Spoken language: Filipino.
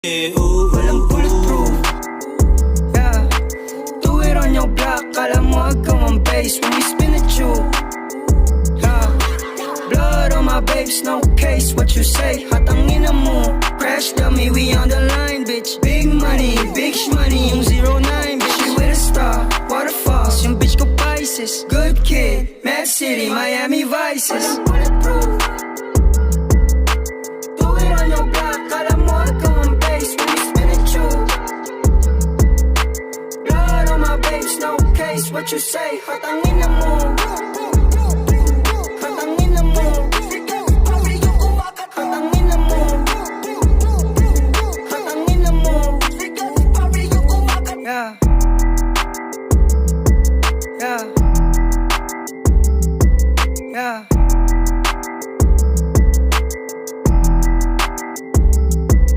Walang bulletproof. Yeah, do it on your block. Kala mo ikaw ang base when we spin at you. Yeah, blood on my babes, no case. What you say? Hatangin na mo. Crash dummy, we on the line, bitch. Big money, big shmoney. Yung 09, bitch, you with a star. Waterfalls, yung bitch ko Pisces. Good kid, Mad City, Miami Vices. Bulletproof. Do it on your block. Kala mo ikaw ang base when we spin at you. Blood on my babes, no case. What you say? Hatangin na mo.